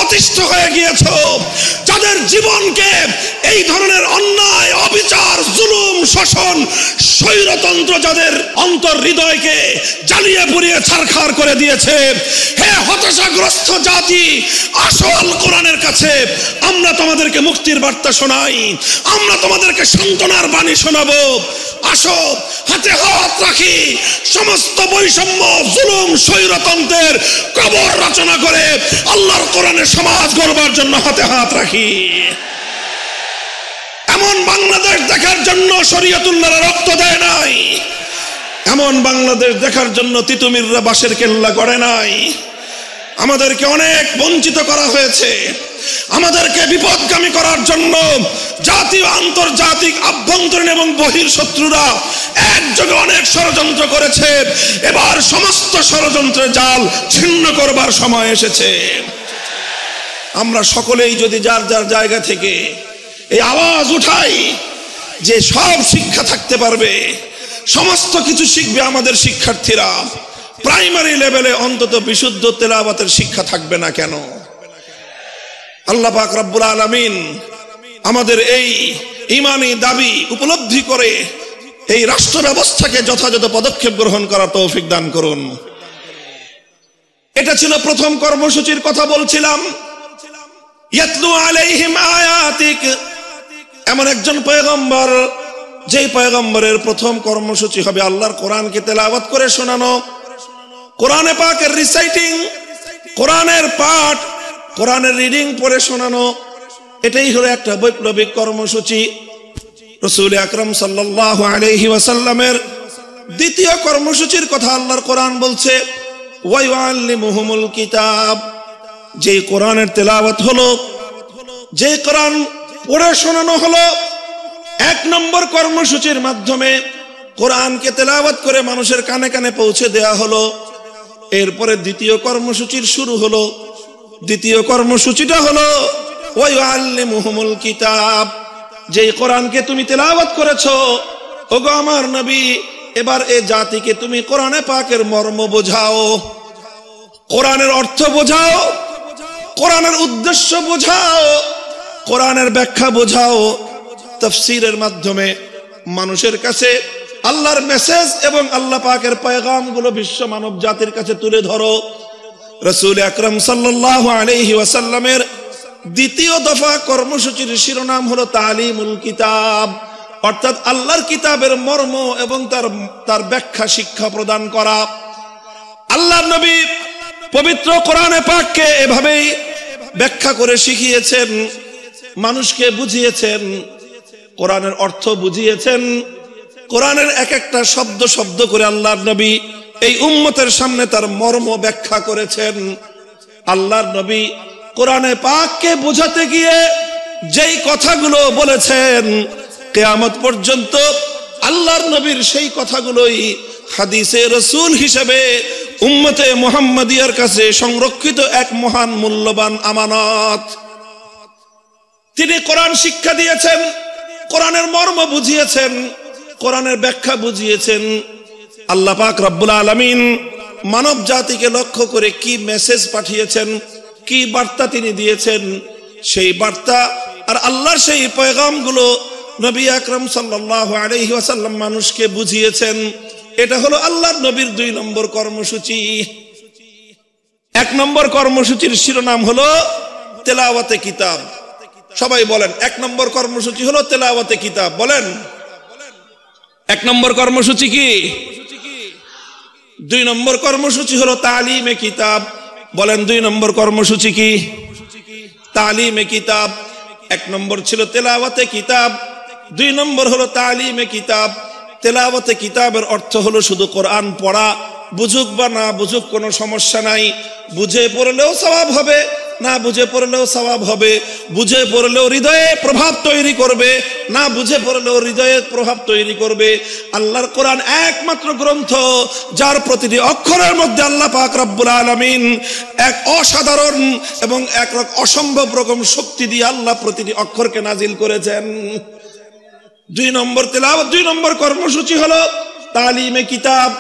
অতিষ্ঠ হয়ে গিয়েছো, যাদের জীবনকে এই ধরনের অন্যায়, অবিচার, জুলুম, শোষণ, স্বৈরতন্ত্র যাদের অন্তর হৃদয়কে জ্বালিয়ে পুড়িয়ে ছারখার করে দিয়েছে, হে হতাশাগ্রস্ত জাতি, আসল কোরআনের কাছে আমরা তোমাদেরকে মুক্তির বার্তা শোনাই, আমরা তোমাদেরকে সান্ত্বনার বাণী শোনাবো। আসো, হাতে হাত রাখি, সমস্ত বৈষম্য, জুলুম, স্বৈরতন্ত্রের কবর রচনা করে আল্লাহর কোরআনের সমাজ গড়বার জন্য হাতে হাত রাখি। এমন বাংলাদেশ দেখার জন্য শরীয়তুল্লাহরা রক্ত দেয় নাই, এমন বাংলাদেশ দেখার জন্য তিতুমিররা বাঁশের কেল্লা গড়ে নাই। আমাদেরকে অনেক বঞ্চিত করা হয়েছে, আমাদেরকে বিপদগামী করার জন্য জাতীয়, আন্তর্জাতিক, আভ্যন্তরীণ এবং বহির শত্রুরা একযোগে অনেক ষড়যন্ত্র করেছে। এবার সমস্ত ষড়যন্ত্রের জাল ছিন্ন করবার সময় এসেছে। আমরা সকলেই যদি যার যার জায়গা থেকে এই আওয়াজ উঠাই যে সব শিক্ষা থাকতে পারবে, সমস্ত কিছু শিখবে আমাদের শিক্ষার্থীরা, প্রাইমারি লেভেলে অন্তত বিশুদ্ধ তেলাওয়াতের শিক্ষা থাকবে না কেন? আল্লাহ পাক রব্বুল আলামিন আমাদের এই ঈমানি দাবি উপলব্ধি করে এই রাষ্ট্র ব্যবস্থাকে যথাযথ পদক্ষেপ গ্রহণ করার তৌফিক দান করুন। এটা ছিল প্রথম কর্মসূচির কথা বলছিলাম। ইয়াতলু আলাইহিম আয়াতিক, এমন একজন পয়গম্বর, যেই পয়গম্বরের প্রথম কর্মসূচি হবে আল্লাহর কোরআনকে তেলাওয়াত করে শোনানো, কোরআনে পাকের রিসাইটিং, কোরআনের পাঠ, কোরআনের রিডিং পড়ে শোনানো। এটাই হলো একটা বৈপ্লবিক কর্মসূচি। রাসূল আকরাম সাল্লাল্লাহু আলাইহি ওয়াসাল্লামের দ্বিতীয় কর্মসূচির কথা আল্লাহর কোরআন বলছে, ওয়া ইউআল্লিমুহুমুল কিতাব, যেই কোরআনের তেলাওয়াত হলো, যে কোরআন পড়ে শোনানো হলো, এক নম্বর কর্মসূচির মাধ্যমে কোরআনকে তেলাওয়াত করে মানুষের কানে কানে পৌঁছে দেয়া হলো। এরপরে দ্বিতীয় কর্মসূচির শুরু হলো। দ্বিতীয় কর্মসূচিটা হলো ওয়া ইউআল্লিমুহুমুল কিতাব, যেই কোরআনকে তুমি তেলাওয়াত করেছো, ওগো আমার নবী, এবার এ জাতিকে তুমি কোরআনে পাকের মর্ম বোঝাও, কোরআনের অর্থ বোঝাও, কোরআনের উদ্দেশ্য বোঝাও, কোরআনের ব্যাখ্যা বোঝাও। তাফসীরের মাধ্যমে মানুষের কাছে আল্লাহর মেসেজ এবং আল্লাহ পাকের পয়গাম গুলো বিশ্ব মানব জাতির কাছে তুলে ধরো। রাসূল আকরাম সাল্লাল্লাহু আলাইহি ওয়াসাল্লামের দ্বিতীয় দফা কর্মসূচির শিরোনাম হলো তালিমুল কিতাব, অর্থাৎ আল্লাহর কিতাবের মর্ম এবং তার ব্যাখ্যা শিক্ষা প্রদান করা। আল্লাহর নবী পবিত্র কোরআনে পাককে এভাবেই ব্যাখ্যা করে শিখিয়েছেন, মানুষকে বুঝিয়েছেন, কোরআনের অর্থ বুঝিয়েছেন, কোরআনের এক একটা শব্দ শব্দ করে আল্লাহর নবী এই উম্মতের সামনে তার মর্ম ব্যাখ্যা করেছেন। আল্লাহর নবী কোরআনে পাককে বোঝাতে গিয়ে যেই কথাগুলো বলেছেন, কিয়ামত পর্যন্ত আল্লাহর নবীর সেই কথাগুলোই হাদিসে রাসূল হিসেবে উম্মতে মুহাম্মাদিয়ার কাছে সংরক্ষিত এক মহান মূল্যবান আমানত। তিনি কোরআন শিক্ষা দিয়েছেন, কোরআনের মর্ম বুঝিয়েছেন, কোরআনের ব্যাখ্যা বুঝিয়েছেন। আল্লাহ পাক রব্বুল আলামিন মানব জাতিকে লক্ষ্য করে কি মেসেজ পাঠিয়েছেন, কি বার্তা তিনি দিয়েছেন, সেই বার্তা আর আল্লাহর সেই পয়গামগুলো নবী আকরাম সাল্লাল্লাহু আলাইহি ওয়াসাল্লাম মানুষকে বুঝিয়েছেন। এটা হলো আল্লাহর নবীর 2 নম্বর কর্মসূচি। 1 নম্বর কর্মসূচির শিরোনাম হলো তেলাওয়াতে কিতাব। সবাই বলেন, 1 নম্বর কর্মসূচি হলো তেলাওয়াতে কিতাব। বলেন 1 নম্বর কর্মসূচি কি? 2 নম্বর কর্মসূচি হলো তালিমে কিতাব। বলেন 2 নম্বর কর্মসূচি কি? তালিমে কিতাব। 1 নম্বর ছিল তেলাওয়াতে কিতাব, 2 নম্বর হলো তালিমে কিতাব। তেলাওয়াতে কিতাবের অর্থ হলো শুধু কোরআন পড়া, বুঝুক বা না বুঝুক কোনো সমস্যা নাই, বুঝে পড়লেও সওয়াব হবে, না বুঝে পড়লেও সওয়াব হবে, বুঝে পড়লেও হৃদয়ে প্রভাব তৈরি করবে, না বুঝে পড়লেও হৃদয়ে প্রভাব তৈরি করবে। আল্লাহর কোরআন একমাত্র গ্রন্থ যার প্রতিটি অক্ষরের মধ্যে আল্লাহ পাক রব্বুল আলামিন এক অসাধারণ এবং এক অসম্ভব রকম শক্তি দিয়ে আল্লাহ প্রতিটি অক্ষরকে নাজিল করেছেন। 2 নম্বর তেলাওয়াত, 2 নম্বর কর্মসূচি হলো তালিমে কিতাব।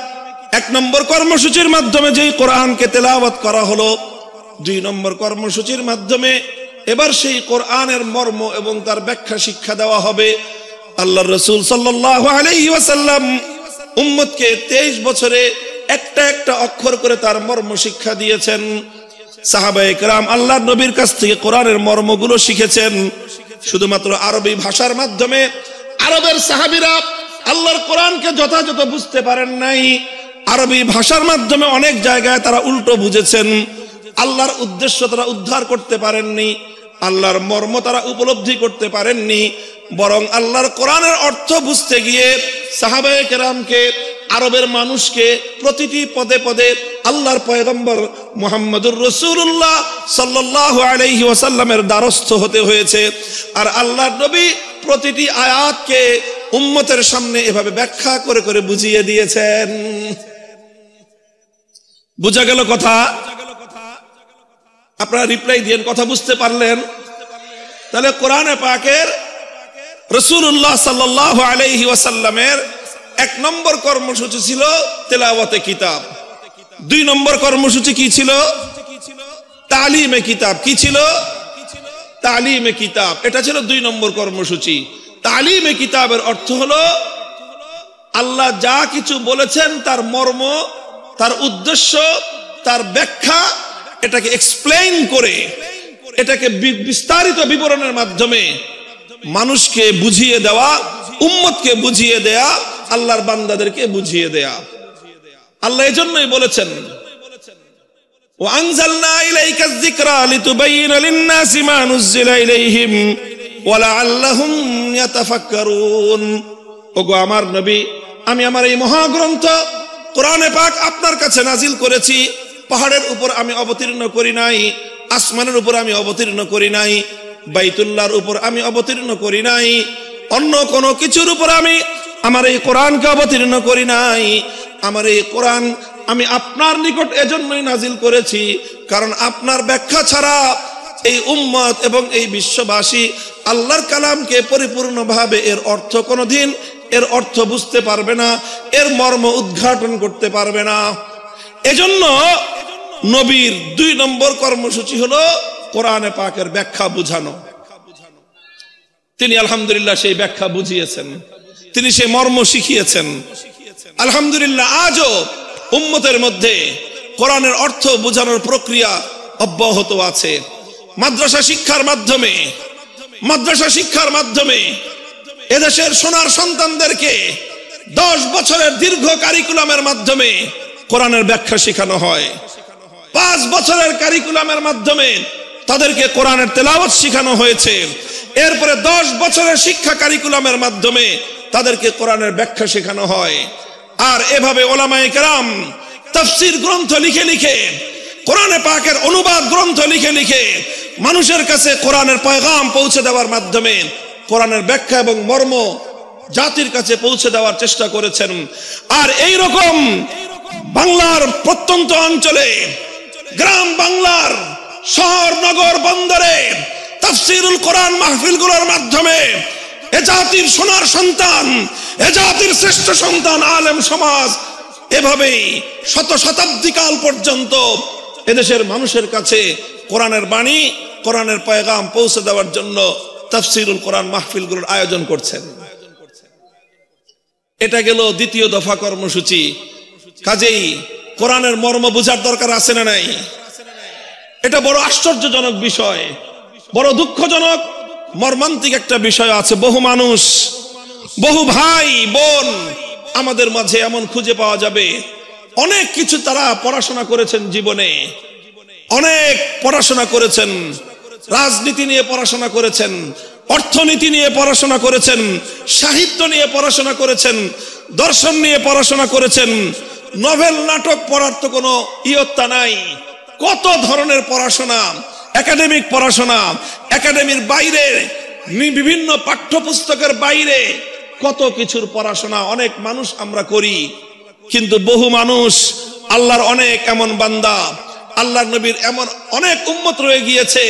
1 নম্বর কর্মসূচির মাধ্যমে যেই কোরআনকে তেলাওয়াত করা হলো, 2 নম্বর কর্মসূচির মাধ্যমে এবার সেই কোরআনের মর্ম এবং তার ব্যাখ্যা শিক্ষা দেওয়া হবে। আল্লাহর রাসূল সাল্লাল্লাহু আলাইহি ওয়াসাল্লাম উম্মতকে 23 বছরে একটা একটা অক্ষর করে তার মর্ম শিক্ষা দিয়েছেন। সাহাবায়ে কেরাম আল্লাহর নবীর কাছ থেকে কোরআনের মর্মগুলো শিখেছেন শুধুমাত্র আরবি ভাষার মাধ্যমে। আরবের সাহাবীরা আল্লাহর কোরআনকে যথাযথ বুঝতে পারেন নাই, আরবি ভাষার মাধ্যমে অনেক জায়গায় তারা উল্টো বুঝেছেন। আল্লাহর উদ্দেশ্য তারা উদ্ধার করতে পারেননি, আল্লাহর মর্ম তারা উপলব্ধি করতে পারেননি, বরং আল্লাহর কোরআনের অর্থ বুঝতে গিয়ে সাহাবায়ে কেরামকে, আরবের মানুষকে প্রতিটি পদে পদে আল্লাহর পয়গম্বর মুহাম্মদুর রাসূলুল্লাহ সাল্লাল্লাহু আলাইহি ওয়াসাল্লামের দ্বারস্থ হতে হয়েছে। আর আল্লাহর নবী প্রতিটি আয়াতকে উম্মতের সামনে এভাবে ব্যাখ্যা করে করে বুঝিয়ে দিয়েছেন। বুঝা গেল কথা? আপনারা রিপ্লাই দিয়েন, কথা বুঝতে পারলেন? তাহলে কোরআনে পাকের রাসূলুল্লাহ সাল্লাল্লাহু আলাইহি ওয়াসাল্লামের 1 নম্বর কর্মসূচি ছিল তেলাওয়াতে কিতাব। 2 নম্বর কর্মসূচি কি ছিল? তালিমে কিতাব। কি ছিল? তালিমে কিতাব। এটা ছিল 2 নম্বর কর্মসূচি। তালিমে কিতাবের অর্থ হলো আল্লাহ যা কিছু বলেছেন তার মর্ম, তার উদ্দেশ্য, তার ব্যাখ্যা, এটাকে এক্সপ্লেইন করে, এটাকে বিস্তারিত বিবরণের মাধ্যমে মানুষকে বুঝিয়ে দেওয়া, উম্মতকে বুঝিয়ে দেয়া, আল্লাহর বান্দাদেরকে বুঝিয়ে দেয়া। আল্লাহ এজন্যই বলেছেন ওয়া আনজালনা ইলাইকা যিকরা লিতুবাইয়িনা লিন-নাসি মা নুযিলা ইলাইহিম ওয়া লাআল্লাহুম ইয়াতাফাক্কারুন। ওগো আমার নবী, আমি আমার এই মহাগ্রন্থ কোরআনে পাক আপনার কাছে নাজিল করেছি। পাহাড়ের উপর আমি অবতীর্ণ করি নাই, আসমানের উপর আমি অবতীর্ণ করি নাই, বাইতুল্লাহর উপর আমি অবতীর্ণ করি নাই, অন্য কোনো কিছুর উপর আমি আমার এই কোরআনকে অবতীর্ণ করি নাই। আমার এই কোরআন আমি আপনার নিকট এজন্যই নাজিল করেছি কারণ আপনার ব্যাখ্যা ছাড়া এই উম্মত এবং এই বিশ্ববাসী আল্লাহর কালামকে পরিপূর্ণভাবে এর অর্থ কোনোদিন এর অর্থ বুঝতে পারবে না, এর মর্ম উদ্ঘাটন করতে পারবে না। এজন্য নবীর 2 নম্বর কর্মসূচি হলো কোরআনে পাকের ব্যাখ্যা বুঝানো। তিনি আলহামদুলিল্লাহ সেই ব্যাখ্যা বুঝিয়েছেন, তিনি সেই মর্ম শিখিয়েছেন। আলহামদুলিল্লাহ আজও উম্মতের মধ্যে কোরআনের অর্থ বোঝানোর প্রক্রিয়া অব্যাহত আছে। মাদ্রাসা শিক্ষার মাধ্যমে এদেশের সোনার সন্তানদেরকে 10 বছরের দীর্ঘ কারিকুলামের মাধ্যমে কোরআনের ব্যাখ্যা শেখানো হয়। 5 বছরের কারিকুলামের মাধ্যমে তাদেরকে কোরআনের তেলাওয়াত শেখানো হয়েছে। এরপরে 10 বছরের শিক্ষা কারিকুলামের মাধ্যমে তাদেরকে কোরআনের ব্যাখ্যা শেখানো হয়। আর এভাবে ওলামায়ে কেরাম তাফসীর গ্রন্থ লিখে লিখে, কোরআনে পাকের অনুবাদ গ্রন্থ লিখে লিখে মানুষের কাছে কোরআনের পয়গাম পৌঁছে দেওয়ার মাধ্যমে কোরআনের ব্যাখ্যা এবং মর্ম জাতির কাছে পৌঁছে দেওয়ার চেষ্টা করেছেন। আর এই রকম বাংলার প্রত্যন্ত অঞ্চলে, গ্রাম বাংলার শহর নগর বন্দরে তাফসীরুল কোরআন মাহফিলগুলোর মাধ্যমে এ জাতির সোনার সন্তান, এ জাতির শ্রেষ্ঠ সন্তান আলেম সমাজ এভাবেই শতাব্দী কাল পর্যন্ত এদেশের মানুষের কাছে কোরআনের বাণী, কোরআনের পয়গাম পৌঁছে দেওয়ার জন্য তাফসীরুল কোরআন মাহফিলগুলোর আয়োজন করছেন। এটা গেল 2য় দফা কর্মসূচি। কাজেই কোরআনের মর্ম বোঝার দরকার আছে না নাই? এটা বড় আশ্চর্যজনক বিষয়, বড় দুঃখজনক মর্মান্তিক একটা বিষয় আছে। বহু মানুষ, বহু ভাই বোন আমাদের মাঝে এমন খুঁজে পাওয়া যাবে, অনেক কিছু তারা পড়াশোনা করেছেন জীবনে, অনেক পড়াশোনা করেছেন, রাজনীতি নিয়ে পড়াশোনা করেছেন, অর্থনীতি নিয়ে পড়াশোনা করেছেন, সাহিত্য নিয়ে পড়াশোনা করেছেন, দর্শন নিয়ে পড়াশোনা করেছেন। নভেল নাটক পড়ার তো কোনো ইয়ত্তা নাই। কত ধরনের পড়াশোনা, একাডেমিক পড়াশোনা, একাডেমির বাইরে বিভিন্ন পাঠ্যপুস্তকের বাইরে কত কিছুর পড়াশোনা অনেক মানুষ আমরা করি। কিন্তু বহু মানুষ, আল্লাহর অনেক এমন বান্দা, আল্লাহর নবীর এমন অনেক উম্মত রয়ে গিয়েছে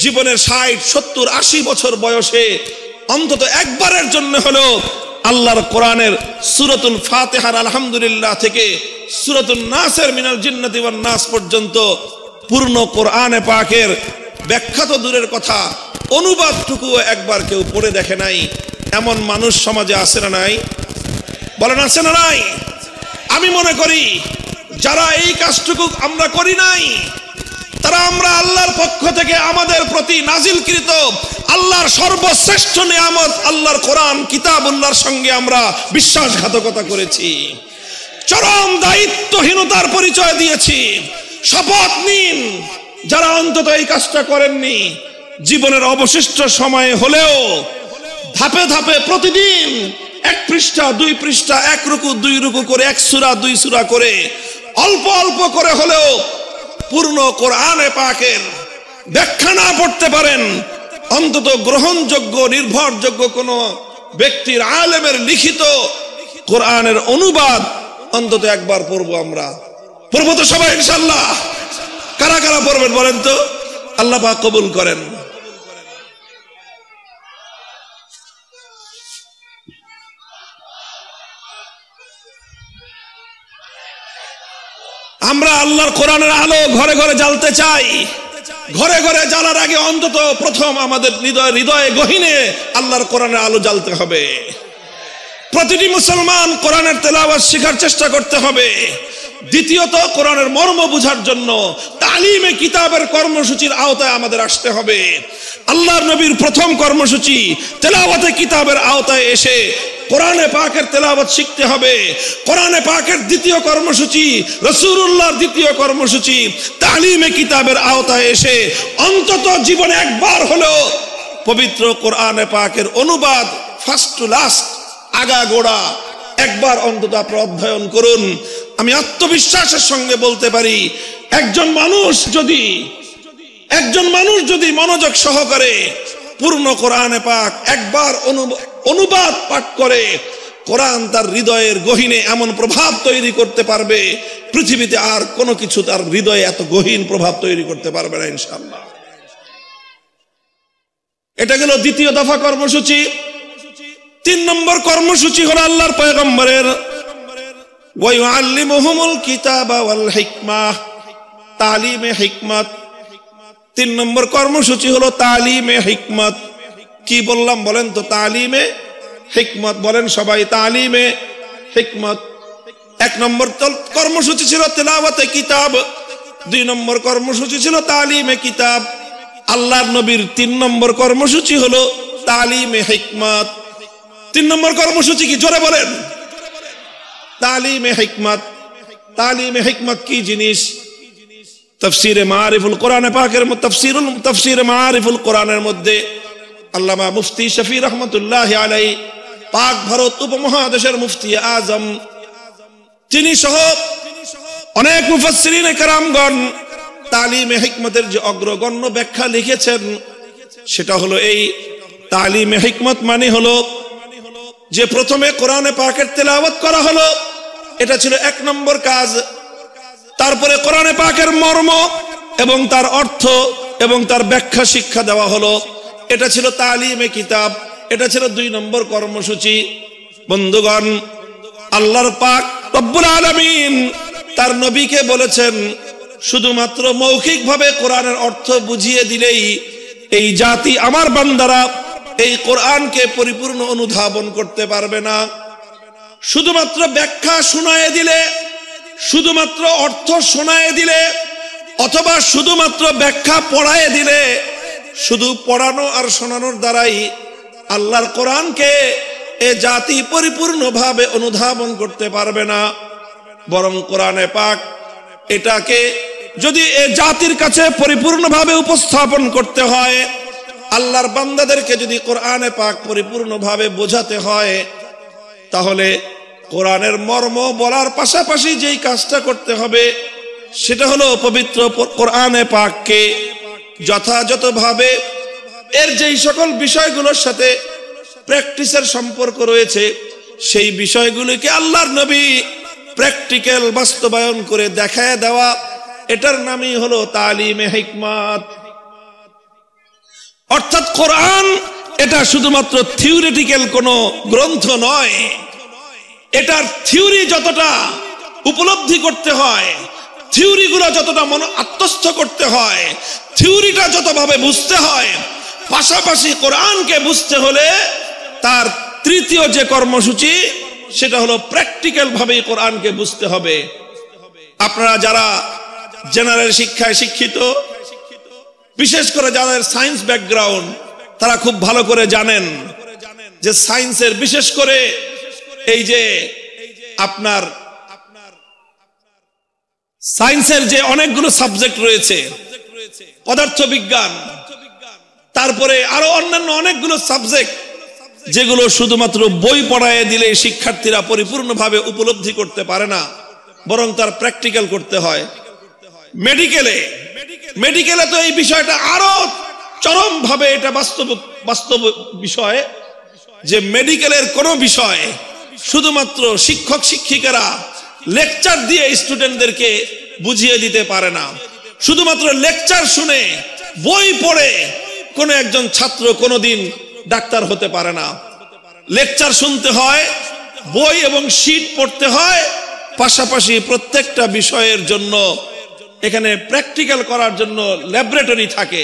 জীবনের 60, 70, 80 বছর বয়সে অন্তত একবারের জন্য হলেও আল্লাহর কোরআনের সূরাতুল ফাতিহার আলহামদুলিল্লাহ থেকে সূরাতুন নাসের মিনাল জিন্নাতি ওয়ান নাস পর্যন্ত পূর্ণ কোরআনে পাকের ব্যাখ্যা তো দূরের কথা, অনুবাদটুকুও একবার কেউ পড়ে দেখে নাই, এমন মানুষ সমাজে আছে না নাই? বলেন আছে না নাই? আমি মনে করি যারা এই কাজটুকু আমরা করি নাই, তারা আমরা আল্লাহর পক্ষ থেকে আমাদের প্রতি নাজিলকৃত আল্লাহর সর্বশ্রেষ্ঠ নিয়ামত আল্লাহর কোরআন কিতাবুল্লাহর সঙ্গে আমরা বিশ্বাসঘাতকতা করেছি, চরম দায়িত্বহীনতার পরিচয় দিয়েছি। শপথ নিন, যারা অন্তত এই কাজটা করেননি, জীবনের অবশিষ্ট সময়ে হলেও ধাপে ধাপে প্রতিদিন 1 পৃষ্ঠা 2 পৃষ্ঠা 1 রুকু 2 রুকু করে 1 সূরা 2 সূরা করে অল্প অল্প করে হলেও পূর্ণ কোরআনে পাকের ব্যাখ্যা না পড়তে পারেন, অন্তত গ্রহণযোগ্য নির্ভরযোগ্য কোন ব্যক্তির আলেমের লিখিত কোরআনের অনুবাদ অন্তত একবার পড়বো। আমরা পড়বো তো সবাই ইনশাআল্লাহ? কারা কারা পড়বেন বলেন তো? আল্লাহ পাক কবুল করেন। আমরা আল্লাহর কোরআনের আলো ঘরে ঘরে জ্বালতে চাই। ঘরে ঘরে জ্বালার আগে অন্তত প্রথম আমাদের হৃদয়ে গহীনে আল্লাহর কোরআনের আলো জ্বালতে হবে। প্রতিটি মুসলমান কোরআনের তেলাওয়াত শেখার চেষ্টা করতে হবে। দ্বিতীয়ত, কোরআনের মর্ম বোঝার জন্য তালিমে কিতাবের কর্মসূচির আওতায় আমাদের আসতে হবে। আল্লাহর নবীর প্রথম কর্মসূচি তেলাওয়াতে কিতাবের আওতায় এসে কোরআনে পাকের তেলাওয়াত শিখতে হবে। কোরআনে পাকের দ্বিতীয় কর্মসূচি, রাসূলুল্লাহর দ্বিতীয় কর্মসূচি তালিমে কিতাবের আওতায় এসে অন্তত জীবনে একবার হলেও পবিত্র কোরআনে পাকের অনুবাদ ফার্স্ট টু লাস্ট, আগা গোড়া একবার অন্তত আপনি অধ্যয়ন করুন। আমি আত্মবিশ্বাসের সঙ্গে বলতে পারি, একজন মানুষ যদি মনোযোগ সহকারে পূর্ণ কোরআনে পাক একবার অনুবাদ পাঠ করে, কোরআন তার হৃদয়ের গহীনে এমন প্রভাব তৈরি করতে পারবে, পৃথিবীতে আর কোনো কিছু তার হৃদয়ে এত গহীন প্রভাব তৈরি করতে পারবে না ইনশাআল্লাহ। এটা গেল দ্বিতীয় দফা কর্মসূচি। 3 নম্বর কর্মসূচি হলো আল্লাহর পয়গম্বরের ওয়া ইউআল্লিমুহুমুল কিতাবা ওয়াল হিকমাহ, তালিমে হিকমত। 3 নম্বর কর্মসূচি হলো তালিমে হিকমত। কি বললাম বলেন তো? তালিমে হিকমত বলেন সবাই, তালিমে হিকমত। 1 নম্বর কর্মসূচি ছিল তেলাওয়াতে কিতাব, 2 নম্বর কর্মসূচি ছিল তালিমে কিতাব। আল্লাহর নবীর 3 নম্বর কর্মসূচি হলো তালিমে হিকমত। 3 নম্বর কর্মসূচি কি? জোরে বলেন। তালিমে হিকমত। তালিমে হিকমত কি জিনিস? তাফসীরে মারিফুল কোরআনে পাকের তাফসীরে মারিফুল কোরআনের মধ্যে আল্লামা মুফতি শফি রহমাতুল্লাহি আলাইহি, পাক ভারত উপমহাদেশের মুফতি আজম, তিনি সহ অনেক মুফাসসিরিনে কেরামগণ তালিমে হিকমতের যে অগ্রগণ্য ব্যাখ্যা লিখেছেন, সেটা হলো এই তালিমে হিকমত মানে হলো যে প্রথমে কোরআনে পাকের তেলাওয়াত করা হলো, এটা ছিল 1 নম্বর কাজ। তারপরে কোরআনে পাকের মর্ম এবং তার অর্থ এবং তার ব্যাখ্যা শিক্ষা দেওয়া হলো, এটা ছিল তালিমে কিতাব, এটা ছিল 2 নম্বর কর্মসূচি। বন্ধুগণ, আল্লাহর পাক রব্বুল আলামিন তার নবীকে বলেছেন, শুধুমাত্র মৌখিকভাবে কোরআনের অর্থ বুঝিয়ে দিলেই এই জাতি আমার বান্দারা এই কোরআনকে পরিপূর্ণ অনুধাবন করতে পারবে না। শুধুমাত্র ব্যাখ্যা শোনায়ে দিলে, শুধুমাত্র অর্থ শোনায়ে দিলে, অথবা শুধুমাত্র ব্যাখ্যা পড়ায়ে দিলে, শুধু পড়ানো আর শোনানোর দ্বারাই আল্লাহর কোরআনকে এ জাতি পরিপূর্ণভাবে অনুধাবন করতে পারবে না। বরং কোরআনে পাক এটাকে যদি এ জাতির কাছে পরিপূর্ণভাবে উপস্থাপন করতে হয়, আল্লাহর বান্দাদেরকে যদি কোরআনে পাক পরিপূর্ণভাবে বোঝাতে হয়, তাহলে কোরআনের মর্ম বলার পাশাপাশি যেই কাজটা করতে হবে সেটা হলো পবিত্র কোরআনে পাককে যথাযথভাবে এর যেই সকল বিষয়গুলোর সাথে প্র্যাকটিসের সম্পর্ক রয়েছে, সেই বিষয়গুলিকে আল্লাহর নবী প্র্যাকটিক্যাল বাস্তবায়ন করে দেখায় দেওয়া, এটার নামই হলো তালিমে হিকমত। অর্থাৎ কোরআন এটা শুধুমাত্র থিওরিটিক্যাল কোনো গ্রন্থ নয়, এটার থিওরি যতটা উপলব্ধি করতে হয়, থিওরিগুলো যতটা আত্মস্থ করতে হয়, থিওরিটা যতভাবে বুঝতে হয়, পাশাপাশি কোরআনকে বুঝতে হলে তার তৃতীয় যে কর্মসূচি সেটা হলো প্র্যাকটিক্যাল ভাবে কোরআনকে বুঝতে হবে। আপনারা যারা জেনারেল শিক্ষায় শিক্ষিত, বিশেষ করে যাদের সায়েন্স ব্যাকগ্রাউন্ড, তারা খুব ভালো করে জানেন যে সায়েন্সের বিশেষ করে এই যে আপনার সায়েন্সের যে অনেকগুলো সাবজেক্ট রয়েছে, পদার্থবিজ্ঞান, তারপরে আরো অন্যান্য অনেকগুলো সাবজেক্ট যেগুলো শুধুমাত্র বই পড়ায় দিলে শিক্ষার্থীরা পরিপূর্ণভাবে উপলব্ধি করতে পারে না, বরং তার প্র্যাকটিক্যাল করতে হয়। মেডিকেলে তো এই বিষয়টা আরো চরম ভাবে এটা বাস্তব বিষয় যে মেডিকেলের কোন বিষয় শুধুমাত্র শিক্ষক শিক্ষিকারা লেকচার দিয়ে স্টুডেন্টদেরকে বুঝিয়ে দিতে পারে না। শুধুমাত্র লেকচার শুনে, বই পড়ে কোন একজন ছাত্র কোনোদিন ডাক্তার হতে পারে না। লেকচার শুনতে হয়, বই এবং শীট পড়তে হয়, পাশাপাশি প্রত্যেকটা বিষয়ের জন্য এখানে প্র্যাকটিক্যাল করার জন্য ল্যাবরেটরি থাকে।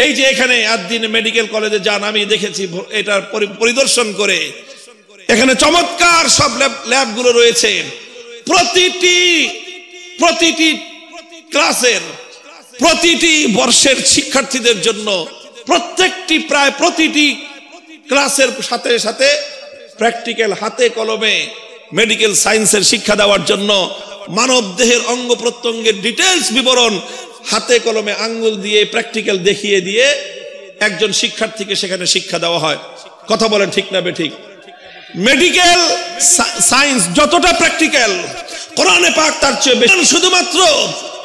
এই যে এখানে আদ্দিন মেডিকেল কলেজে যান, আমি দেখেছি এটার পরিদর্শন করে, এখানে চমৎকার সব ল্যাবগুলো রয়েছে। প্রতিটি ক্লাসের, প্রতিটি বর্ষের শিক্ষার্থীদের জন্য প্রায় প্রতিটি ক্লাসের সাথে সাথে প্র্যাকটিক্যাল হাতে কলমে মেডিকেল সায়েন্সের শিক্ষা দেওয়ার জন্য মানব দেহের অঙ্গ প্রত্যঙ্গের ডিটেইলস বিবরণ হাতে কলমে আঙ্গুল দিয়ে প্র্যাকটিক্যাল দেখিয়ে দিয়ে একজন শিক্ষার্থীকে সেখানে শিক্ষা দেওয়া হয়। কথা বলেন ঠিক না বেঠিক? মেডিকেল সায়েন্স যতটা প্র্যাকটিক্যাল, কোরআনে পাক তার চেয়ে বেশি। শুধুমাত্র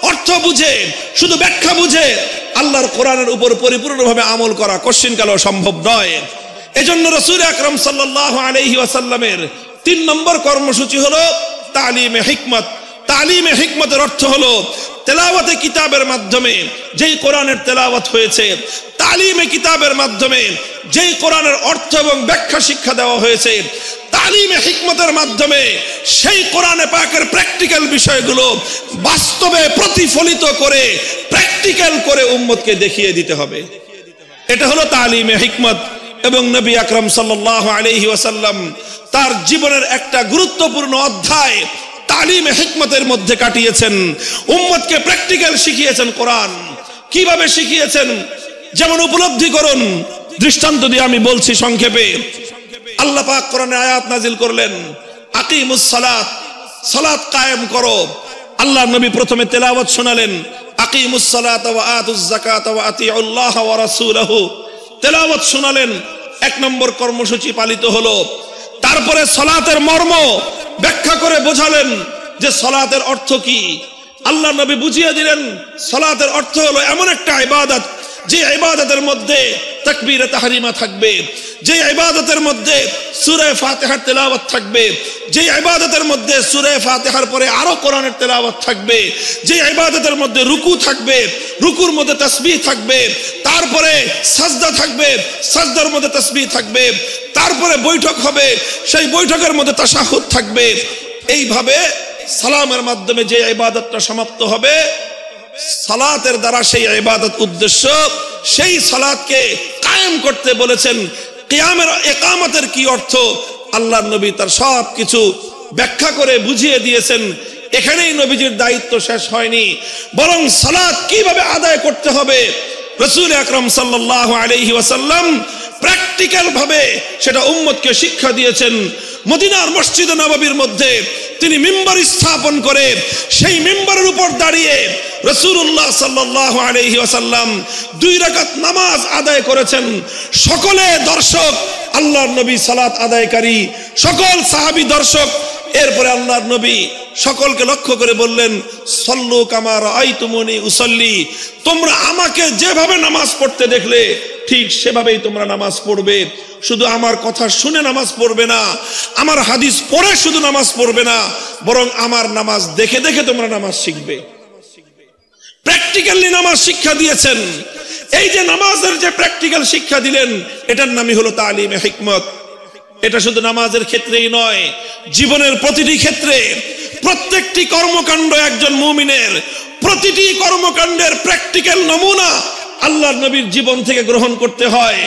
অর্থ বুঝে, শুধু ব্যাখ্যা বুঝে আল্লাহর কোরআনের উপর পরিপূর্ণভাবে আমল করা কশ্চিনকালেও সম্ভব নয়। এজন্য রাসূল আকরাম সাল্লাল্লাহু আলাইহি ওয়াসাল্লামের 3 নম্বর কর্মসূচি হলো তালিমে হিকমত। তালিমে হিকমতের অর্থ হলো তেলাওয়াতে কিতাবের মাধ্যমে যেই কোরআনের তেলাওয়াত হয়েছে, তালিমে কিতাবের মাধ্যমে যেই কোরআনের অর্থ এবং ব্যাখ্যা শিক্ষা দেওয়া হয়েছে, তালিমে হিকমতের মাধ্যমে সেই কোরআনে পাকের প্র্যাকটিক্যাল বিষয়গুলো বাস্তবে প্রতিফলিত করে প্র্যাকটিক্যাল করে উম্মতকে দেখিয়ে দিতে হবে। এটা হলো তালিমে হিকমত। এবং নবী আকরাম সাল্লাল্লাহু আলাইহি ওয়াসাল্লাম তার জীবনের একটা গুরুত্বপূর্ণ অধ্যায় তালিমে হিকমতের মধ্যে কাটিয়েছেন। উম্মতকে প্র্যাকটিক্যাল শিখিয়েছেন। কোরআন কিভাবে শিখিয়েছেন যেমন উপলব্ধি করুন। দৃষ্টান্ত দিয়ে আমি বলছি সংক্ষেপে। আল্লাহ পাক কোরআনে আয়াত নাজিল করলেন, আকিমুস সালাত, সালাত কায়েম করো। আল্লাহ নবী প্রথমে তেলাওয়াত শোনালেন, আকিমুস সালাতা ওয়া আতুজ যাকাতা ওয়া আতিউল্লাহ ওয়া রাসূলাহু। তেলাওয়াত শোনালেন, 1 নম্বর কর্মসূচি পালিত হলো। তারপরে সালাতের মর্ম ব্যাখ্যা করে বোঝালেন যে সালাতের অর্থ কি। আল্লাহ নবী বুঝিয়ে দিলেন সালাতের অর্থ হলো এমন একটা ইবাদত যে ইবাদতের মধ্যে তাকবীরে তাহরিমা থাকবে, যে ইবাদতের মধ্যে সূরা ফাতিহার তেলাওয়াত থাকবে, যে ইবাদতের মধ্যে সূরা ফাতিহার পরে আরো কোরআনের তেলাওয়াত থাকবে, যে ইবাদতের মধ্যে রুকু থাকবে, রুকুর মধ্যে তাসবিহ থাকবে, তারপরে সাজদা থাকবে, সাজদার মধ্যে তাসবিহ থাকবে, তারপরে বৈঠক হবে, সেই বৈঠকের মধ্যে তাশাহুদ থাকবে। এইভাবে সালামের মাধ্যমে যে ইবাদতটা সমাপ্ত হবে, সালাতের দ্বারা সেই ইবাদত উদ্দেশ্য, সেই সালাতকে কায়েম করতে বলেছেন। কিয়ামের ইকামতের কি অর্থ আল্লাহর নবী তার সবকিছু ব্যাখ্যা করে বুঝিয়ে দিয়েছেন। এখানেই নবীজির দায়িত্ব শেষ হয়নি, বরং সালাত কিভাবে আদায় করতে হবে রাসূল আকরাম সাল্লাল্লাহু আলাইহি ওয়াসাল্লাম প্র্যাকটিক্যাল ভাবে সেটা উম্মতকে শিক্ষা দিয়েছেন। মদিনার মসজিদে নববীর মধ্যে তিনি মিম্বার স্থাপন করে সেই মিম্বারের উপর দাঁড়িয়ে রাসূলুল্লাহ সাল্লাল্লাহু আলাইহি ওয়াসাল্লাম 2 রাকাত নামাজ আদায় করেছেন। সকলে দর্শক, আল্লাহর নবী সালাত আদায়কারী, সকল সাহাবী দর্শক। এরপরে আল্লাহর নবী সকলকে লক্ষ্য করে বললেন, সল্লু কামা রাআইতুমুনি উসাল্লি, তোমরা আমাকে যেভাবে নামাজ পড়তে দেখলে ঠিক সেভাবেই তোমরা নামাজ পড়বে। শুধু আমার কথা শুনে নামাজ পড়বে না, আমার হাদিস পড়ে শুধু নামাজ পড়বে না, বরং আমার নামাজ দেখে দেখে তোমরা নামাজ শিখবে। প্র্যাকটিক্যালি নামাজ শিক্ষা দিয়েছেন। এই যে নামাজের যে প্র্যাকটিক্যাল শিক্ষা দিলেন, এটার নামই হলো তালিমে হিকমত। এটা শুধু নামাজের ক্ষেত্রেই নয়, জীবনের প্রতিটি ক্ষেত্রে, প্রত্যেকটি কর্মকাণ্ড একজন মুমিনের, প্রতিটি কর্মকাণ্ডের প্র্যাকটিক্যাল নমুনা আল্লাহর নবীর জীবন থেকে গ্রহণ করতে হয়।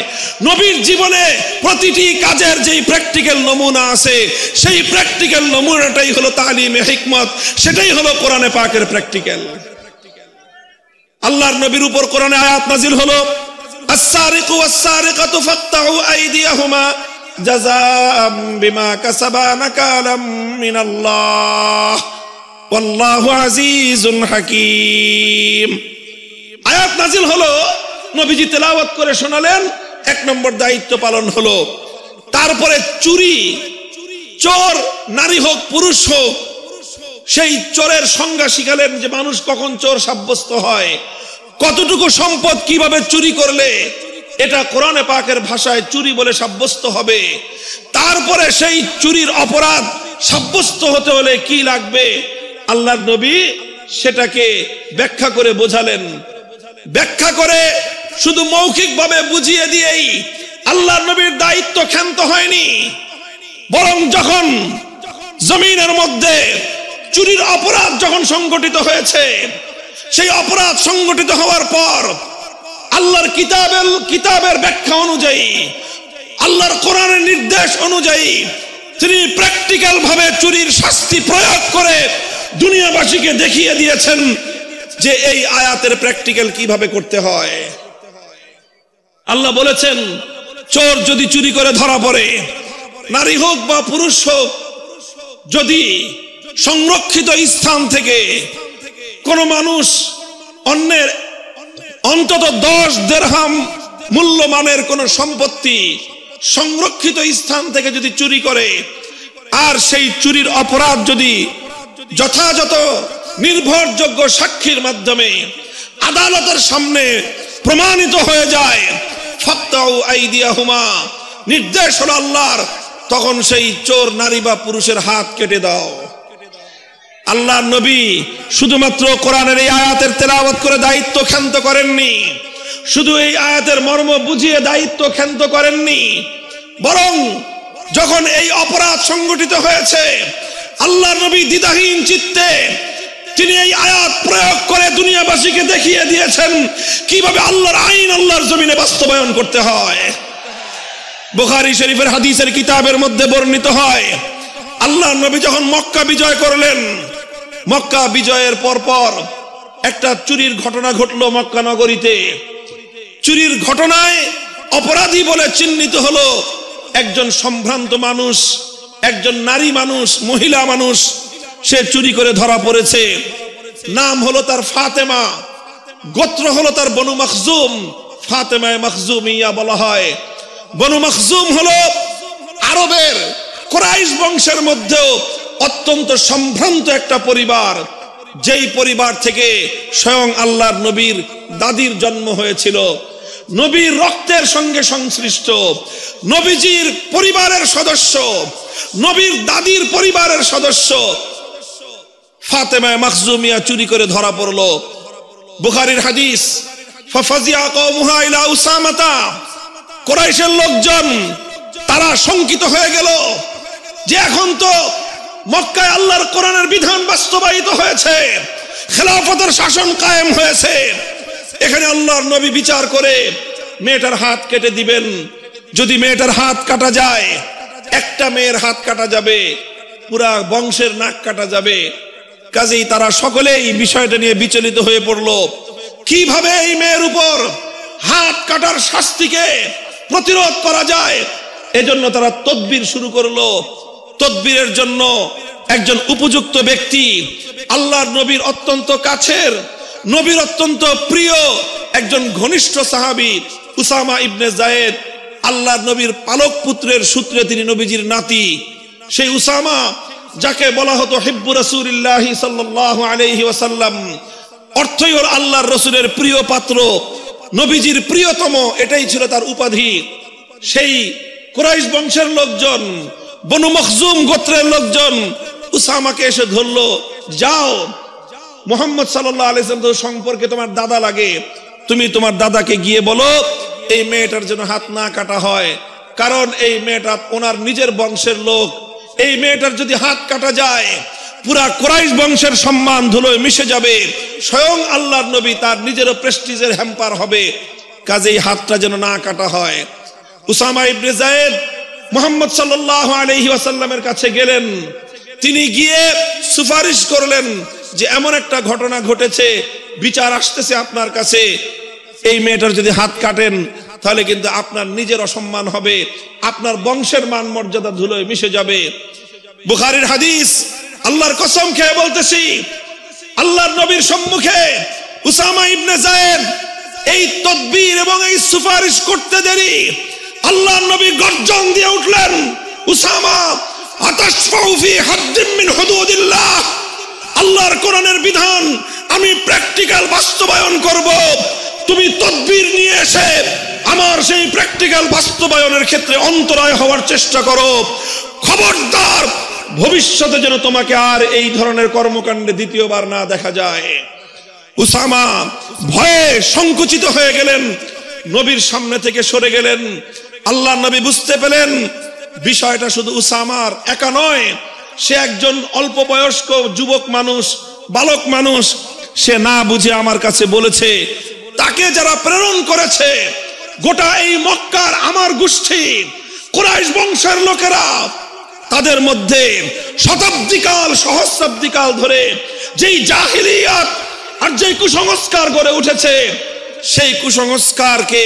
নবীর জীবনে প্রতিটি কাজের যেই প্র্যাকটিক্যাল নমুনা আছে, সেই প্র্যাকটিক্যাল নমুনাটাই হলো তালিমে হিকমত, সেটাই হলো কোরআনে পাকের প্র্যাকটিক্যাল। আল্লাহর নবীর উপর কোরআনে আয়াত নাজিল হলো, আস-সারিকু ওয়াস-সারিকাতু ফাকতাউ আইদিয়াহুমা জাযাআম বিমা কাসাবা নাকালাম মিনাল্লাহ ওয়াল্লাহু আজিজুন হাকীম। আয়াত নাজিল হলো, নবীজি তেলাওয়াত করে শোনালেন, এক নম্বর দায়িত্ব পালন হলো। তারপরে চুরি, চোর নারী হোক পুরুষ হোক, সেই চোরের সংজ্ঞা শিখালেন যে মানুষ কখন চোর সাব্যস্ত হয়, কতটুকু সম্পদ কিভাবে চুরি করলে এটা কোরআনে পাকের ভাষায় চুরি বলে সাব্যস্ত হবে। তারপরে সেই চুরির অপরাধ সাব্যস্ত হতে হলে কি লাগবে আল্লাহর নবী সেটাকে ব্যাখ্যা করে বোঝালেন। ব্যাখ্যা করে শুধু মৌখিকভাবে বুঝিয়ে দিয়েই আল্লাহর নবীর দায়িত্ব ক্ষান্ত হয়নি, বরং যখন জমিনের মধ্যে চুরির অপরাধ যখন সংগঠিত হয়েছে, সেই অপরাধ সংগঠিত হওয়ার পর আল্লাহর কিতাবের ব্যাখ্যা অনুযায়ী, আল্লাহর কোরআনের নির্দেশ অনুযায়ী তিনি প্র্যাকটিক্যাল ভাবে চুরির শাস্তি প্রয়োগ করে দুনিয়াবাসীকে দেখিয়ে দিয়েছেন যে এই আয়াতের প্র্যাকটিক্যাল কিভাবে করতে হয়। আল্লাহ বলেছেন, চোর যদি চুরি করে ধরা পড়ে, নারী হোক বা পুরুষ হোক, যদি সংরক্ষিত স্থান থেকে কোন মানুষ অন্যের অন্তত 10 দিরহাম মূল্যমানের কোন সম্পত্তি সংরক্ষিত স্থান থেকে যদি চুরি করে, আর সেই চুরির অপরাধ যদি যথাযথ নির্ভরযোগ্য সাক্ষীর মাধ্যমে আদালতের সামনে প্রমাণিত হয়ে যায়, ফাকতাউ আইদিয়াহুমা, নির্দেশ হলো আল্লাহর, তখন সেই চোর নারী বা পুরুষের হাত কেটে দাও। আল্লাহর নবী শুধুমাত্র কোরআনের এই আয়াতের তেলাওয়াত করে দায়িত্ব ক্ষান্ত করেননি, শুধু এই আয়াতের মর্ম বুঝিয়ে দায়িত্ব ক্ষান্ত করেননি, বরং যখন এই অপরাধ সংগঠিত হয়েছে, আল্লাহর নবী দ্বিধাহীন চিত্তে তিনি এই আয়াত প্রয়োগ করে দুনিয়াবাসীকে দেখিয়ে দিয়েছেন কিভাবে আল্লাহর আইন আল্লাহর জমিনে বাস্তবায়ন করতে হয়। বুখারী শরীফের হাদিসের কিতাবের মধ্যে বর্ণিত হয়, আল্লাহর নবী যখন মক্কা বিজয় করলেন, মক্কা বিজয়ের পরপর একটা চুরির ঘটনা ঘটলো মক্কা নগরীতে। চুরির ঘটনায় অপরাধী বলে চিহ্নিত হলো একজন সম্ভ্রান্ত মানুষ, একজন নারী মানুষ, মহিলা মানুষ, সে চুরি করে ধরা পড়েছে। নাম হলো তার ফাতেমা, গোত্র হলো তার বনু মখজুম, ফাতেমায়ে মখজুমিয়া বলা হয়। বনু মখজুম হলো আরবের কুরাইশ বংশের মধ্যেও অত্যন্ত সম্ভ্রান্ত একটা পরিবার, যেই পরিবার থেকে স্বয়ং আল্লাহর নবীর দাদির জন্ম হয়েছিল, নবীর রক্তের সঙ্গে সংশ্লিষ্ট, নবীজির পরিবারের সদস্য, নবীর দাদির পরিবারের সদস্য ফাতেমায়ে মখজুমিয়া চুরি করে ধরা পড়লো। বুখারীর হাদিস, ফাফাজিয়া কওমুহা ইলা উসামাতা, কুরাইশের লোকজন তারা শঙ্কিত হয়ে গেল যে এখন তো মক্কায় আল্লাহর কোরআনের বিধান বাস্তবায়িত হয়েছে, খেলাফতের শাসন কায়েম হয়েছে, এখানে আল্লাহর নবী বিচার করে মেয়েটার হাত কেটে দিবেন। যদি মেয়েটার হাত কাটা যায়, একটা মেয়ের হাত কাটা যাবে, পুরা বংশের নাক কাটা যাবে। কাজেই তারা সকলেই বিষয়টা নিয়ে বিচলিত হয়ে পড়ল, কিভাবে এই মেয়ের উপর হাত কাটার শাস্তিকে প্রতিরোধ করা যায়। এজন্য তারা তদবির শুরু করলো। তদবিরের জন্য একজন উপযুক্ত ব্যক্তি, আল্লাহর নবীর অত্যন্ত কাছের, নবীর অত্যন্ত প্রিয় একজন ঘনিষ্ঠ সাহাবী উসামা ইবনে যায়েদ, আল্লাহর নবীর পালক পুত্রের সূত্রে তিনি নবীজির নাতি। সেই উসামা, যাকে বলা হতো হিব্বু রাসূলিল্লাহ সাল্লাল্লাহু আলাইহি ওয়াসাল্লাম, অর্থই হল আল্লাহর রাসূলের প্রিয় পাত্র, নবীজির প্রিয়তম, এটাই ছিল তার উপাধি। সেই কুরাইশ বংশের লোকজন, বনু মখজুম গোত্রের লোকজন উসামাকে এসে ধরলো, যাও মুহাম্মদ সাল্লাল্লাহু আলাইহি ওয়াসাল্লাম সম্পর্কে তোমার দাদা লাগে, তুমি তোমার দাদাকে গিয়ে বলো এই মেয়েটার জন্য হাত না কাটা হয়, কারণ এই মেয়েটা ওনার নিজের বংশের লোক। এই মেয়েটার যদি হাত কাটা যায় পুরা কুরাইশ বংশের সম্মান ধুলোয় মিশে যাবে, স্বয়ং আল্লাহর নবী তার নিজেরও প্রেস্টিজের হ্যাম্পার হবে। কাজেই হাতটা যেন না কাটা হয়। উসামা ইবনে যায়েদ মুহাম্মদ সাল্লাল্লাহু আলাইহি ওয়াসাল্লামের কাছে গেলেন। তিনি গিয়ে সুপারিশ করলেন যে এমন একটা ঘটনা ঘটেছে, বিচার আসতেছে আপনার কাছে, এই মেয়েটার যদি হাত কাটেন তাহলে কিন্তু আপনার নিজের অসম্মান হবে, আপনার বংশের মান মর্যাদা ধুলোয় মিশে যাবে। বুখারীর হাদিস, আল্লাহর কসম খেয়ে বলতেছি, আল্লাহর নবীর সম্মুখে উসামা ইবনে যায়েদ এই তদবির এবং এই সুপারিশ করতে দেরি আল্লাহর নবী গর্জন দিয়ে উঠলেন, উসামা আতাশফাউ ফি হাদ্দিন মিন হুদুদিল্লাহ, আল্লাহর কোরআনের বিধান আমি প্র্যাকটিক্যাল বাস্তবায়ন করব, তুমি তদবির নিয়ে এসে আমার সেই প্র্যাকটিক্যাল বাস্তবায়নের ক্ষেত্রে অন্তরায় হওয়ার চেষ্টা করো। খবরদার, ভবিষ্যতে যেন তোমাকে আর এই ধরনের কর্মকাণ্ডে দ্বিতীয়বার না দেখা যায়। উসামা ভয়ে সংকুচিত হয়ে গেলেন, নবীর সামনে থেকে সরে গেলেন। আল্লাহর নবী বুঝতে পেলেন বিষয়টা শুধু উসামার একা নয়, সে একজন অল্প বয়স্ক যুবক মানুষ, বালক মানুষ, সে না বুঝে আমার কাছে বলেছে। তাকে যারা প্রেরণ করেছে গোটা এই মক্কার আমার গোষ্ঠী কুরাইশ বংশের লোকেরা, তাদের মধ্যে শতাব্দীকাল সহস্রাব্দীকাল ধরে যেই জাহিলিয়াত আর যেই কুসংস্কার গড়ে উঠেছে, সেই কুসংস্কারকে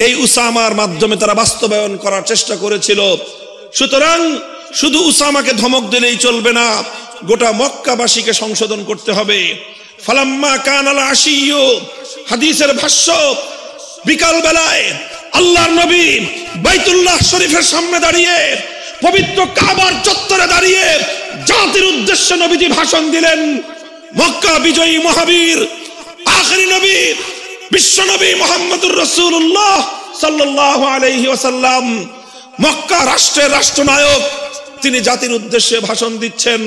এই উসামার মাধ্যমে তারা বাস্তবায়ন করার চেষ্টা করেছিল। সুতরাং শুধু উসামাকে ধমক দিলেই চলবে না, গোটা মক্কাবাসীকে সংশোধন করতে হবে। ফালাম্মা কানাল আশিয়্যু, হাদিসের ভাষ্য, বিকাল বেলায় আল্লাহর নবী বাইতুল্লাহ শরীফের সামনে দাঁড়িয়ে, পবিত্র কাবার চত্বরে দাঁড়িয়ে জাতির উদ্দেশ্যে নবীজি ভাষণ দিলেন। মক্কা বিজয়ী মহাবীর আখেরি নবী বিশ্বনবী মুহাম্মদুর রাসূলুল্লাহ সাল্লাল্লাহু আলাইহি ওয়াসাল্লাম, মক্কা রাষ্ট্রের রাষ্ট্রনায়ক, তিনি জাতির উদ্দেশ্যে ভাষণ দিচ্ছেন।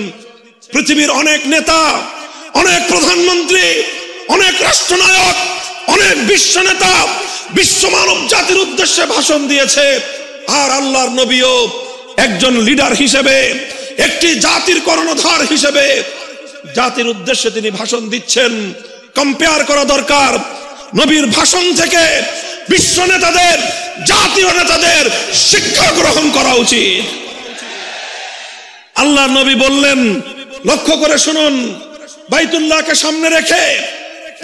পৃথিবীর অনেক নেতা, অনেক প্রধানমন্ত্রী, অনেক রাষ্ট্রনায়ক, অনেক বিশ্ব নেতা বিশ্ব মানব জাতির উদ্দেশ্যে ভাষণ দিয়েছে, আর আল্লাহর নবীও একজন লিডার হিসেবে, একটি জাতির কর্ণধার হিসেবে জাতির উদ্দেশ্যে তিনি ভাষণ দিচ্ছেন। কম্পেয়ার করা দরকার, নবীর ভাষণ থেকে বিশ্ব নেতাদের, জাতীয় নেতাদের শিক্ষা গ্রহণ করা উচিত। আল্লাহর নবী বললেন, লক্ষ্য করে শুনুন, বাইতুল্লাহকে সামনে রেখে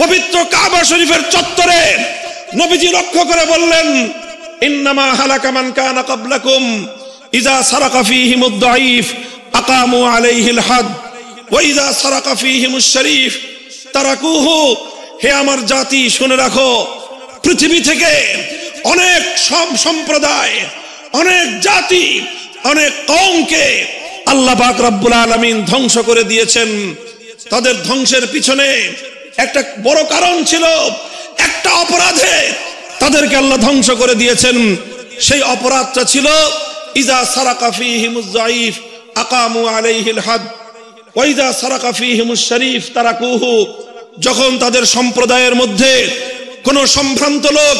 পবিত্র কাবা শরীফের চত্বরে নবীজি লক্ষ্য করে বললেন, ইন্নামা হালাকা মান কানা ক্বাবলাকুম ইযা সারাকা ফীহিমুদ দাঈফ আকামু আলাইহিল হাদ ওয়া ইযা সারাকা ফীহিমুশ শরীফ তারাকুহু। হে আমার জাতি, শুনে রাখো, পৃথিবী থেকে অনেক সম্প্রদায়, অনেক জাতি, অনেক কওমকে আল্লাহ পাক রব্বুল আলামিন ধ্বংস করে দিয়েছেন। তাদের ধ্বংসের পিছনে একটা বড় কারণ ছিল, একটা অপরাধে তাদেরকে আল্লাহ ধ্বংস করে দিয়েছেন। সেই অপরাধটা ছিল ইযা সারাকা ফীহিমুজ যায়ীফ আকামু আলাইহিল হাদ ওয়া ইযা সারাকা ফীহিমুশ শরীফ তারাকুহু। যখন তাদের সম্প্রদায়ের মধ্যে কোন সম্ভ্রান্ত লোক,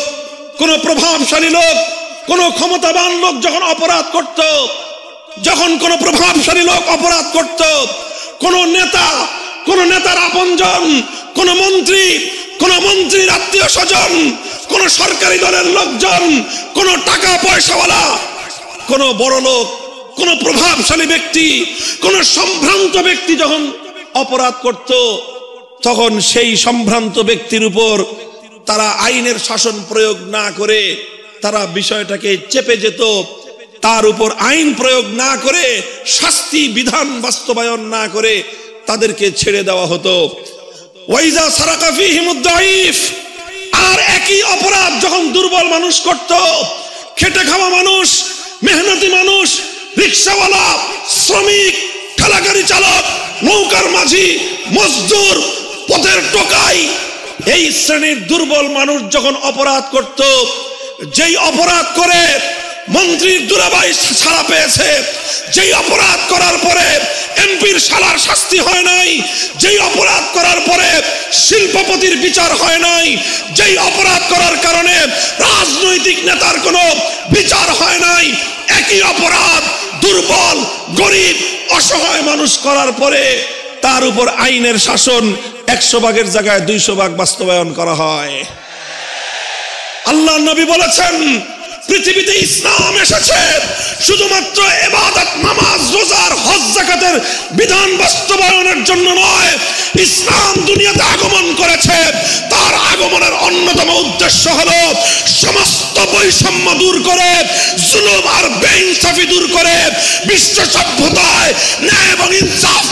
কোন প্রভাবশালী লোক, কোন ক্ষমতাবান লোক যখন অপরাধ করত, যখন কোন প্রভাবশালী লোক অপরাধ করত, কোন নেতা, কোন নেতার আপনজন, কোন মন্ত্রী, কোন মন্ত্রীর আত্মীয় স্বজন, কোন সরকারি দলের লোকজন, কোন টাকা পয়সাওয়ালা, কোন বড় লোক, কোন প্রভাবশালী ব্যক্তি, কোন সম্ভ্রান্ত ব্যক্তি যখন অপরাধ করত, তখন সেই সম্ভ্রান্ত ব্যক্তির উপর তারা আইনের শাসন প্রয়োগ না করে তারা বিষয়টাকে চেপে যেত, তার উপর আইন প্রয়োগ না করে, শাস্তি বিধান বাস্তবায়ন না করে তাদেরকে ছেড়ে দেওয়া হতো। ওয়াইজা সারাকা ফীহিমুদ দাঈফ, আর একই অপরাধ যখন দুর্বল মানুষ করত, খেটে খাওয়া মানুষ, মেহনতি মানুষ, রিকশাওয়ালা, শ্রমিক, ঠেলাগাড়ি চালক, নৌকার মাঝি, মজদুর, পথের টোকাই, এই শ্রেণীর দুর্বল মানুষ যখন অপরাধ করত, যেই অপরাধ করে মন্ত্রীর দুলাভাই ছাড়া পেয়েছে, যেই অপরাধ করার পরে এমপির শালার শাস্তি হয় নাই, যেই অপরাধ করার পরে শিল্পপতির বিচার হয় নাই, যেই অপরাধ করার কারণে রাজনৈতিক নেতার কোনো বিচার হয় নাই, একই অপরাধ দুর্বল গরিব অসহায় মানুষ করার পরে তার উপর আইনের শাসন 100 ভাগের জায়গায় 200 ভাগ বাস্তবায়ন করা হয়। আল্লাহ নবী বলেছেন পৃথিবীতে ইসলাম এসেছে শুধুমাত্র ইবাদত নামাজ রোজার হজ যাকাতের বিধান বাস্তবায়নের জন্য নয়। ইসলাম দুনিয়াতে আগমন করেছে, তার আগমনের অন্যতম উদ্দেশ্য হলো সমস্ত বৈষম্য দূর করে, জুলুম আর বেইনসাফি দূর করে বিশ্ব সভ্যতায় ন্যায় এবং ইনসাফ